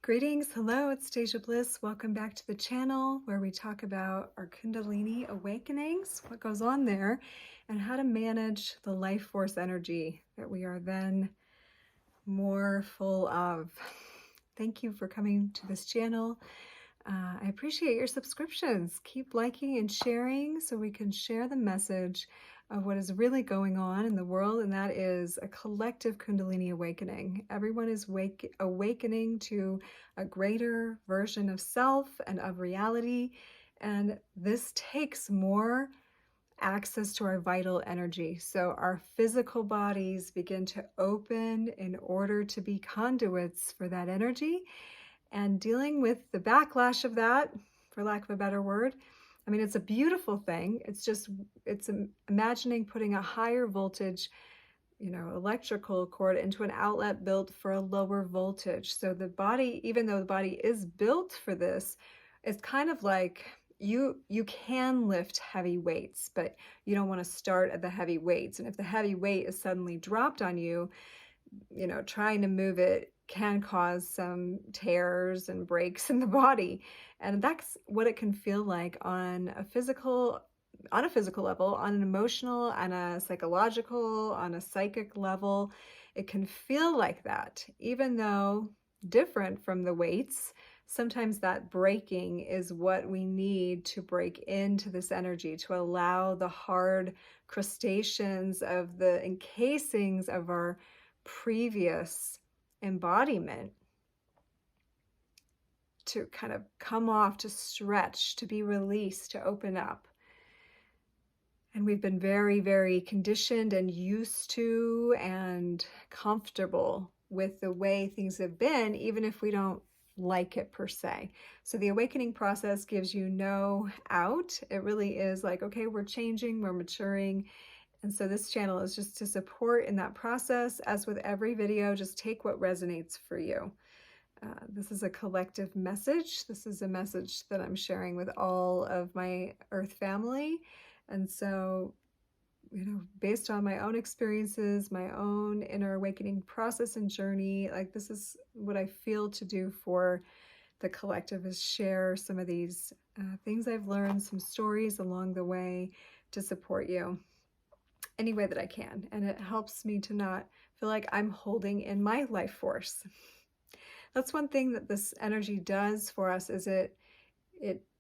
Greetings, hello, it's StasiaBliss. Welcome back to the channel where we talk about our Kundalini awakenings, what goes on there, and how to manage the life force energy that we are then more full of. Thank you for coming to this channel. I appreciate your subscriptions. Keep liking and sharing so we can share the message of what is really going on in the world, and that is a collective Kundalini awakening. Everyone is awakening to a greater version of self and of reality, and this takes more access to our vital energy. So our physical bodies begin to open in order to be conduits for that energy, and dealing with the backlash of that, for lack of a better word. I mean, it's a beautiful thing. It's imagining putting a higher voltage, electrical cord into an outlet built for a lower voltage. So the body, even though the body is built for this, it's kind of like you can lift heavy weights, but you don't want to start at the heavy weights. And if the heavy weight is suddenly dropped on you, trying to move it can cause some tears and breaks in the body. And that's what it can feel like on a physical level, on an emotional, on a psychological, on a psychic level. It can feel like that, even though different from the weights. Sometimes that breaking is what we need to break into this energy, to allow the hard crustaceans of the encasings of our previous embodiment to kind of come off, to stretch, to be released, to open up. And we've been very, very conditioned and used to and comfortable with the way things have been, even if we don't like it per se. So the awakening process gives you no out. It really is like, okay, we're changing, we're maturing. And so this channel is just to support in that process. As with every video, just take what resonates for you. This is a collective message. This is a message that I'm sharing with all of my Earth family. And so, based on my own experiences, my own inner awakening process and journey, like this is what I feel to do for the collective, is share some of these things I've learned, some stories along the way to support you any way that I can. And it helps me to not feel like I'm holding in my life force. That's one thing that this energy does for us, is it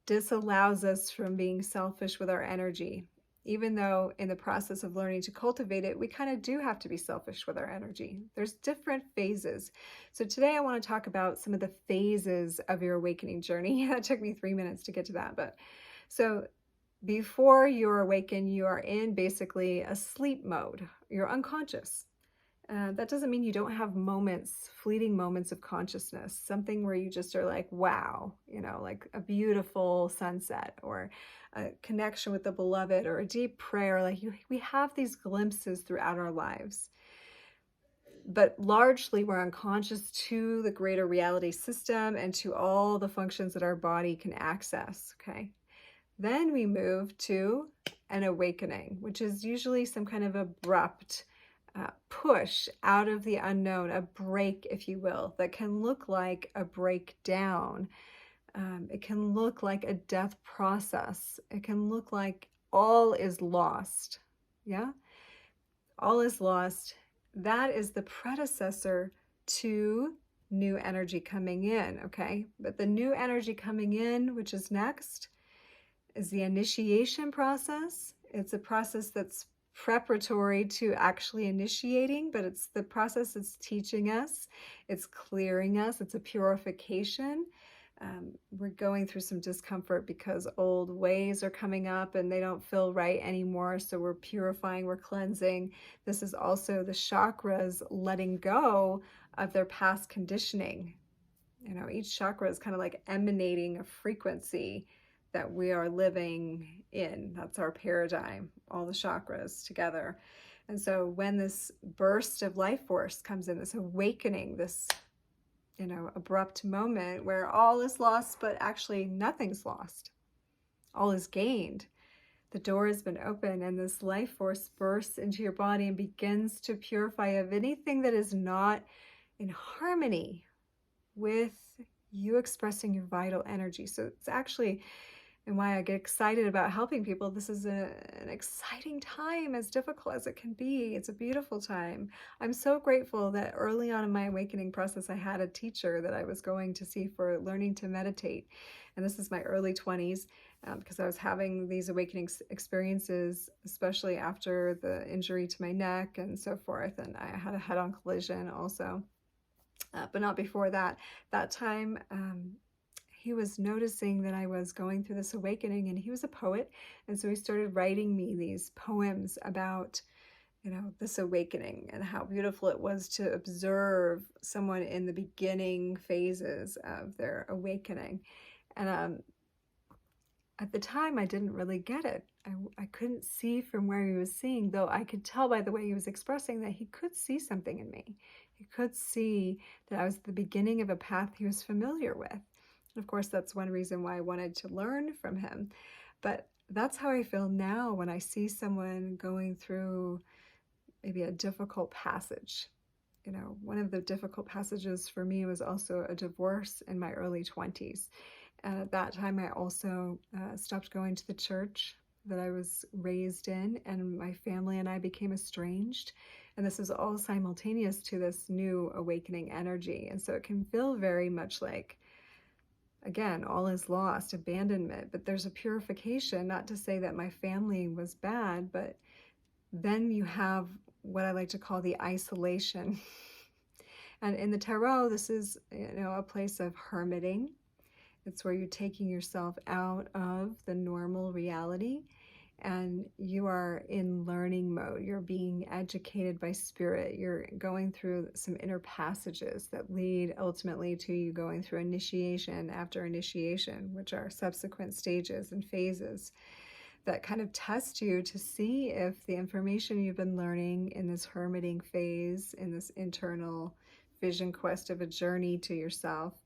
disallows us from being selfish with our energy. Even though in the process of learning to cultivate it, we kind of do have to be selfish with our energy. There's different phases. So today I want to talk about some of the phases of your awakening journey. That took me 3 minutes to get to that. But so before you're awakened, you are in basically a sleep mode. You're unconscious. That doesn't mean you don't have moments, fleeting moments of consciousness, something where you just are like, wow, like a beautiful sunset or a connection with the beloved or a deep prayer. Like we have these glimpses throughout our lives. But largely we're unconscious to the greater reality system and to all the functions that our body can access, okay? Then we move to an awakening, which is usually some kind of abrupt push out of the unknown, a break, if you will, that can look like a breakdown. It can look like a death process. It can look like all is lost. Yeah? All is lost. That is the predecessor to new energy coming in, okay? But the new energy coming in, which is next, is the initiation process. It's a process that's preparatory to actually initiating, but it's the process that's teaching us, it's clearing us, it's a purification. We're going through some discomfort because old ways are coming up and they don't feel right anymore. So we're purifying, we're cleansing. This is also the chakras letting go of their past conditioning. Each chakra is kind of like emanating a frequency that we are living in. That's our paradigm, all the chakras together. And so when this burst of life force comes in, this awakening, this, abrupt moment where all is lost, but actually nothing's lost. All is gained. The door has been opened and this life force bursts into your body and begins to purify of anything that is not in harmony with you expressing your vital energy. So it's actually, and why I get excited about helping people, this is an exciting time, as difficult as it can be. It's a beautiful time. I'm so grateful that early on in my awakening process, I had a teacher that I was going to see for learning to meditate. And this is my early 20s, because I was having these awakening experiences, especially after the injury to my neck and so forth. And I had a head-on collision also, but not before that. That time, he was noticing that I was going through this awakening, and he was a poet. And so he started writing me these poems about, this awakening and how beautiful it was to observe someone in the beginning phases of their awakening. And at the time, I didn't really get it. I couldn't see from where he was seeing, though I could tell by the way he was expressing that he could see something in me. He could see that I was at the beginning of a path he was familiar with. And of course, that's one reason why I wanted to learn from him. But that's how I feel now when I see someone going through maybe a difficult passage. One of the difficult passages for me was also a divorce in my early 20s. And at that time, I also stopped going to the church that I was raised in, and my family and I became estranged. And this is all simultaneous to this new awakening energy. And so it can feel very much like, again, all is lost, abandonment, but there's a purification. Not to say that my family was bad, but then you have what I like to call the isolation. And in the tarot, this is, a place of hermiting. It's where you're taking yourself out of the normal reality, and you are in learning mode. You're being educated by spirit. You're going through some inner passages that lead ultimately to you going through initiation after initiation, which are subsequent stages and phases that kind of test you to see if the information you've been learning in this hermiting phase, in this internal vision quest of a journey to yourself,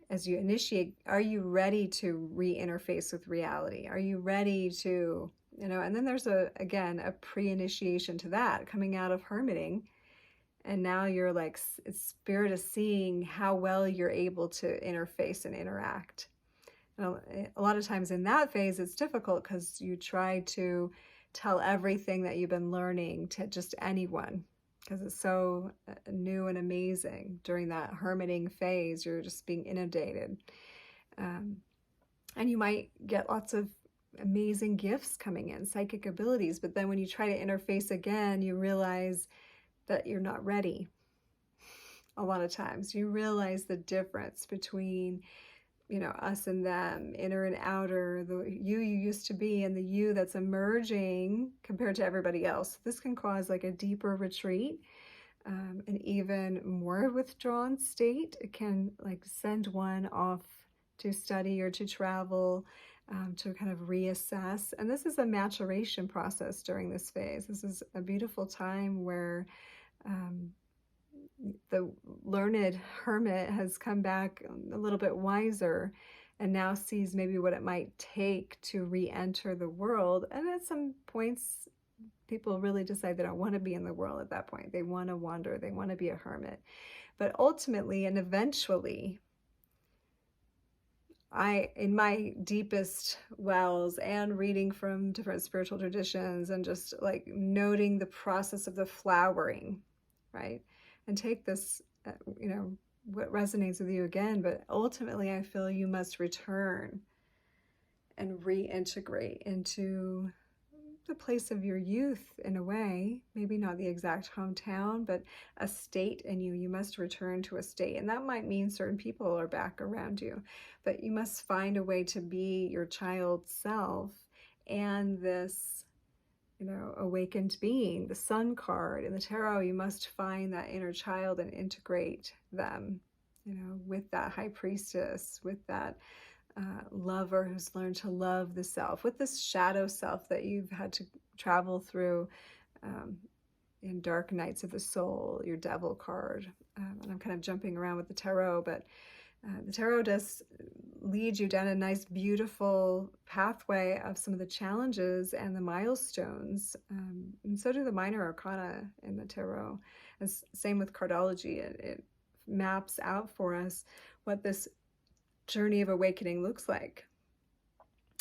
as you initiate, are you ready to re-interface with reality? Are you ready to, and then there's again, a pre-initiation to that coming out of hermiting. And now you're like, spirit is seeing how well you're able to interface and interact. A lot of times in that phase, it's difficult because you try to tell everything that you've been learning to just anyone, because it's so new and amazing. During that hermiting phase, you're just being inundated. And you might get lots of amazing gifts coming in, psychic abilities, but then when you try to interface again, you realize that you're not ready. A lot of times you realize the difference between us and them, inner and outer, the you used to be and the you that's emerging compared to everybody else. This can cause like a deeper retreat, an even more withdrawn state. It can like send one off to study or to travel, to kind of reassess. And this is a maturation process during this phase. This is a beautiful time where the learned hermit has come back a little bit wiser and now sees maybe what it might take to re-enter the world. And at some points, people really decide they don't want to be in the world at that point. They want to wander. They want to be a hermit. But ultimately and eventually, in my deepest wells and reading from different spiritual traditions and just like noting the process of the flowering, right? And take this, what resonates with you again, but ultimately I feel you must return and reintegrate into the place of your youth in a way, maybe not the exact hometown, but a state in you. You must return to a state. And that might mean certain people are back around you, but you must find a way to be your child's self and this awakened being. The sun card in the tarot, you must find that inner child and integrate them, with that high priestess, with that lover who's learned to love the self, with this shadow self that you've had to travel through in dark nights of the soul, your devil card. And I'm kind of jumping around with the tarot, but the tarot does lead you down a nice, beautiful pathway of some of the challenges and the milestones. And so do the minor arcana in the tarot. And same with cardology. It maps out for us what this journey of awakening looks like.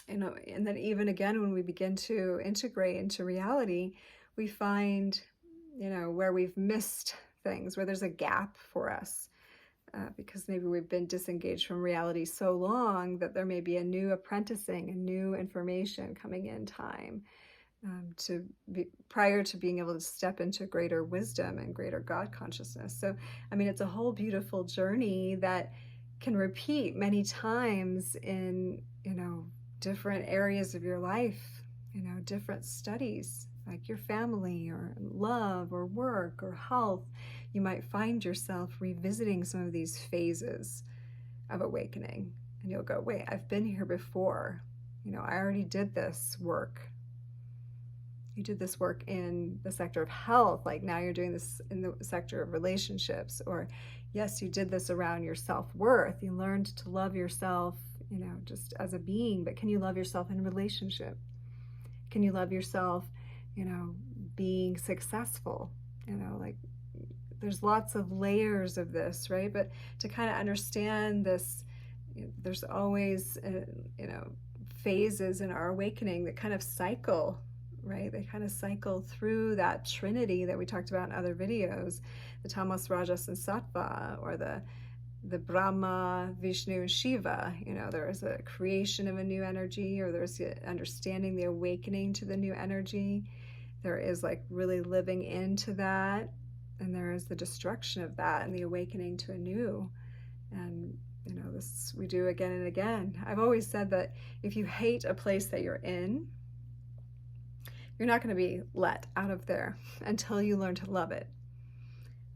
And then even again, when we begin to integrate into reality, we find, where we've missed things, where there's a gap for us, because maybe we've been disengaged from reality so long that there may be a new apprenticing and new information coming in time, prior to being able to step into greater wisdom and greater God consciousness. So, I mean, it's a whole beautiful journey that can repeat many times in, different areas of your life, different studies, like your family or love or work or health. You might find yourself revisiting some of these phases of awakening, and you'll go, wait, I've been here before. I already did this work. You did this work in the sector of health, like now you're doing this in the sector of relationships. Or yes, you did this around your self-worth. You learned to love yourself, just as a being, but can you love yourself in a relationship? Can you love yourself, being successful? Like there's lots of layers of this, right? But to kind of understand this, there's always, phases in our awakening that kind of cycle, right? They kind of cycle through that trinity that we talked about in other videos, the Tamas, Rajas, and Sattva, or the Brahma, Vishnu, and Shiva. There is a creation of a new energy, or there's the understanding, the awakening to the new energy. There is like really living into that, and there is the destruction of that and the awakening to a new. And this we do again and again. I've always said that if you hate a place that you're in, you're not going to be let out of there until you learn to love it.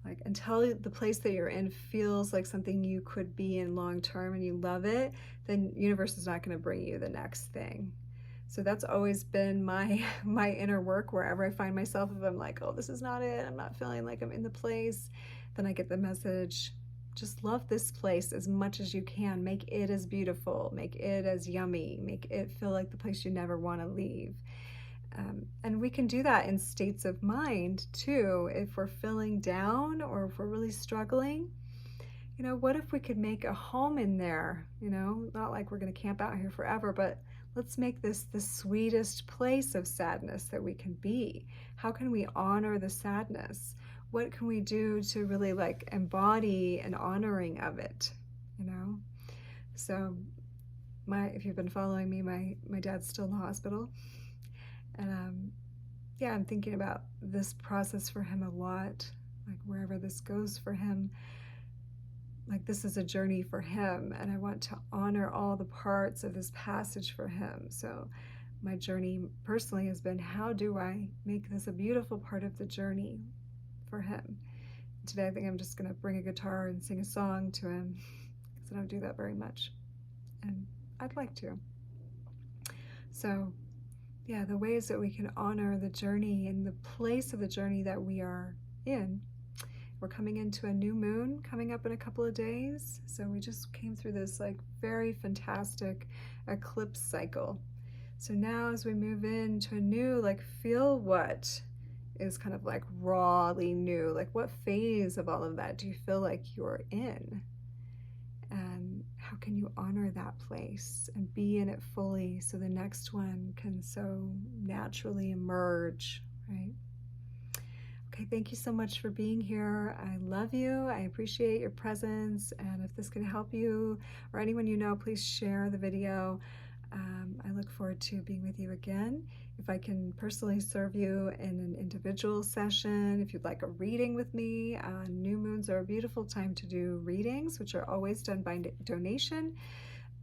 Like until the place that you're in feels like something you could be in long term and you love it, then universe is not going to bring you the next thing. So that's always been my inner work. Wherever I find myself, if I'm like, oh, this is not it, I'm not feeling like I'm in the place, then I get the message, just love this place as much as you can. Make it as beautiful, make it as yummy, make it feel like the place you never want to leave. And we can do that in states of mind too. If we're feeling down or if we're really struggling, what if we could make a home in there? Not like we're going to camp out here forever, but let's make this the sweetest place of sadness that we can be. How can we honor the sadness? What can we do to really like embody an honoring of it? So if you've been following me, my dad's still in the hospital. And yeah, I'm thinking about this process for him a lot, like wherever this goes for him, like this is a journey for him, and I want to honor all the parts of this passage for him. So my journey personally has been, how do I make this a beautiful part of the journey for him? Today I think I'm just going to bring a guitar and sing a song to him, because I don't do that very much, and I'd like to. So yeah, the ways that we can honor the journey and the place of the journey that we are in. We're coming into a new moon coming up in a couple of days. So we just came through this like very fantastic eclipse cycle. So now as we move into a new, like feel what is kind of like rawly new, like what phase of all of that do you feel like you're in? And how can you honor that place and be in it fully so the next one can so naturally emerge, right? Okay, thank you so much for being here. I love you. I appreciate your presence. And if this can help you or anyone you know, please share the video. I look forward to being with you again. If I can personally serve you in an individual session, if you'd like a reading with me, new moons are a beautiful time to do readings, which are always done by donation.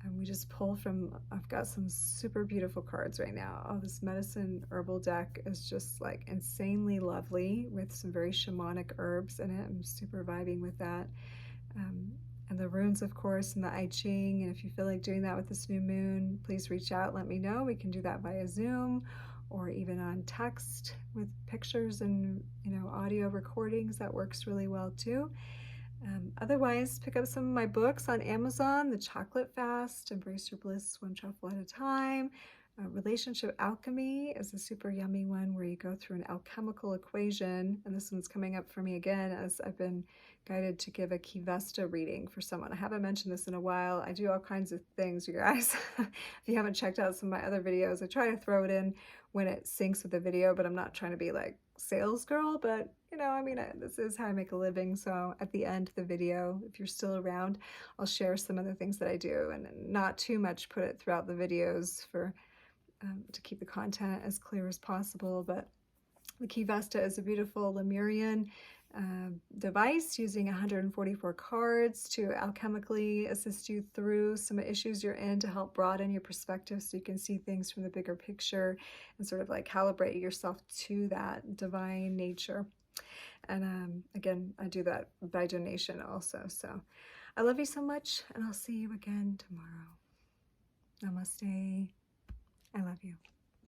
And we just pull from, I've got some super beautiful cards right now. Oh, this medicine herbal deck is just like insanely lovely with some very shamanic herbs in it. I'm super vibing with that. And the runes, of course, and the I Ching. And if you feel like doing that with this new moon, please reach out, let me know. We can do that via Zoom or even on text with pictures and, audio recordings. That works really well too. Otherwise, pick up some of my books on Amazon. The Chocolate Fast, Embrace Your Bliss One Truffle at a Time. Relationship Alchemy is a super yummy one where you go through an alchemical equation. And this one's coming up for me again as I've been guided to give a Kivesta reading for someone. I haven't mentioned this in a while. I do all kinds of things, you guys. If you haven't checked out some of my other videos, I try to throw it in when it syncs with the video, but I'm not trying to be like sales girl, but you know, I mean, this is how I make a living. So at the end of the video, if you're still around, I'll share some of the things that I do, and not too much put it throughout the videos for to keep the content as clear as possible. But the Kivesta is a beautiful Lemurian device using 144 cards to alchemically assist you through some issues you're in, to help broaden your perspective so you can see things from the bigger picture and sort of like calibrate yourself to that divine nature. And again, I do that by donation also. So I love you so much, and I'll see you again tomorrow. Namaste. I love you.